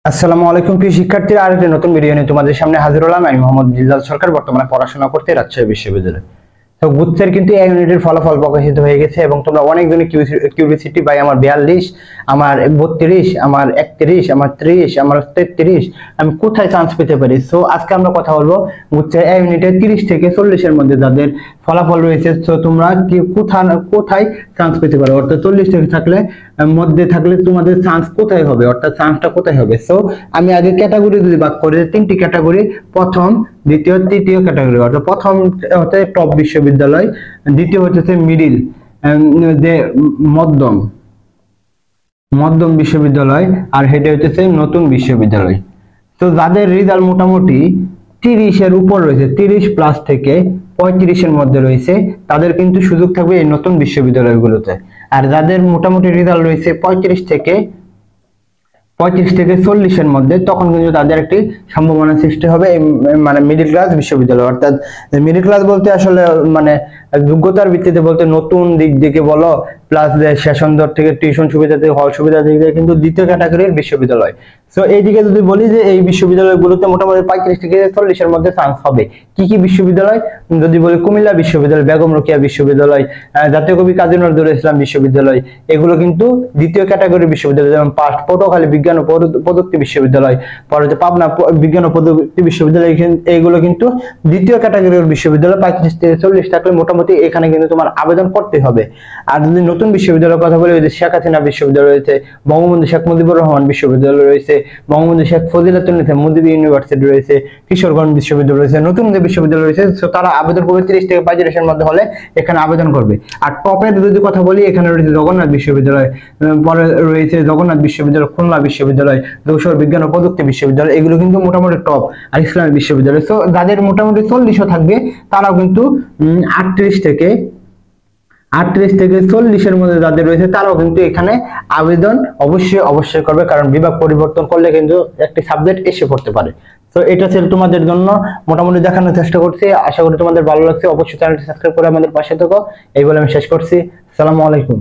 আসসালামু আলাইকুম প্রিয় শিক্ষার্থীরা, আরেকটি নতুন ভিডিও নিয়ে তোমাদের সামনে হাজির হলাম। আমি মোহাম্মদ জিলজাল সরকার, বর্তমানে পড়াশোনা করতে রাজশাহী বিশ্ববিদ্যালয়ে। তো গুচ্ছের কিন্তু এই ইউনিটের ফলাফল প্রকাশিত হয়ে গেছে এবং তোমরা অনেকজনই কিউরিওসিটি ভাই আমার 42, আমার 32, আমার 31, আমার 30, আমার 33 আমি কোথায় চান্স পেতে পারি। সো আজকে আমরা কথা বলবো গুচ্ছের এই ইউনিটে 30 থেকে 40 এর মধ্যে যাদের ফলাফল রয়েছে, তো তোমরা কি কোথায় চান্স পেতে পারো, অর্থাৎ 40 থেকে থাকলে মধ্যে থাকলে তোমাদের চান্স কোথায় হবে, অর্থাৎ চান্সটা কোথায় হবে। সো আমি আগে ক্যাটাগরি যদি ভাগ করি, তিনটি ক্যাটাগরি, প্রথম, দ্বিতীয়, তৃতীয় ক্যাটাগরি। অর্থাৎ প্রথম হচ্ছে টপ বিশ্ববিদ্যালয়, দ্বিতীয় হচ্ছে মিডিল, যে মধ্যম মধ্যম বিশ্ববিদ্যালয়, আর হেডে হচ্ছে নতুন বিশ্ববিদ্যালয়। তো যাদের রেজাল্ট মোটামুটি 30 এর উপর রয়েছে, 30 প্লাস থেকে 35 এর মধ্যে রয়েছে, তাদের কিন্তু সুযোগ থাকবে এই নতুন বিশ্ববিদ্যালয়গুলোতে। আর যাদের মোটামুটি রেজাল্ট রয়েছে 35 থেকে 40 এর মধ্যে, তখন কিন্তু তাদের একটি সম্ভাবনা সৃষ্টি হবে মানে মিডল ক্লাস বিশ্ববিদ্যালয়। অর্থাৎ মিডল ক্লাস বলতে আসলে মানে যোগ্যতার ভিত্তিতে বলতে নতুন দিক থেকে বলো, প্লাস সেশন দর থেকে, টিউশন সুবিধা থেকে, হল সুবিধা থেকে, কিন্তু দ্বিতীয় ক্যাটাগরির বিশ্ববিদ্যালয়। সো এইদিকে যদি বলি যে এই বিশ্ববিদ্যালয়গুলোতে মোটামুটি 35 থেকে 40 এর মধ্যে চান্স হবে। কি কি বিশ্ববিদ্যালয় যদি বলি, কুমিল্লা বিশ্ববিদ্যালয়, বেগম রোকেয়া বিশ্ববিদ্যালয়, জাতীয় কবি কাজী নজরুল ইসলাম বিশ্ববিদ্যালয়, এগুলো কিন্তু দ্বিতীয় ক্যাটাগরির বিশ্ববিদ্যালয়। যেমন পাস্ট পটুয়াখালী বিজ্ঞান ও প্রযুক্তি বিশ্ববিদ্যালয়, পরে পাবনা বিজ্ঞান ও প্রযুক্তি বিশ্ববিদ্যালয়, এগুলো কিন্তু দ্বিতীয় ক্যাটাগরির বিশ্ববিদ্যালয়। 35 থেকে 40 থাকলে মোটামুটি এখানে কিন্তু তোমার আবেদন করতে হবে। আর যদি নতুন বিশ্ববিদ্যালয়ের কথা বলি, শেখ হাসিনা বিশ্ববিদ্যালয় রয়েছে, বঙ্গবন্ধু শেখ মুজিবুর রহমান বিশ্ববিদ্যালয় রয়েছে, বঙ্গবন্ধু শেখ ফজিলাতুন্নেসা মুজিব ইউনিভার্সিটি রয়েছে, কিশোরগঞ্জ বিশ্ববিদ্যালয় রয়েছে, নতুন যে বিশ্ববিদ্যালয় রয়েছে, তারা আবেদন করবে 30 থেকে 35 এর মধ্যে হলে এখানে আবেদন করবে। আর টপের যদি কথা বলি, এখানে রয়েছে জগন্নাথ বিশ্ববিদ্যালয়, পরে রয়েছে জগন্নাথ বিশ্ববিদ্যালয়, খুলনা বিশ্ববিদ্যালয়, যশোর বিজ্ঞান ও প্রযুক্তি বিশ্ববিদ্যালয়, এগুলো কিন্তু মোটামুটি টপ। আর ইসলামী বিশ্ববিদ্যালয়। তো যাদের মোটামুটি 40ও থাকবে, তারাও কিন্তু 38 থেকে 40 এর মধ্যে যাদের রয়েছে, তারাও কিন্তু এখানে আবেদন অবশ্যই করবে, কারণ বিভাগ পরিবর্তন করলে কিন্তু একটি সাবজেক্ট এসে পড়তে পারে। তো এটা ছিল তোমাদের জন্য মোটামুটি দেখানোর চেষ্টা করছি। আশা করি তোমাদের ভালো লাগছে। অবশ্যই চ্যানেলটি সাবস্ক্রাইব করে আমাদের পাশে থেকো। এই বলে আমি শেষ করছি। আসসালামু আলাইকুম।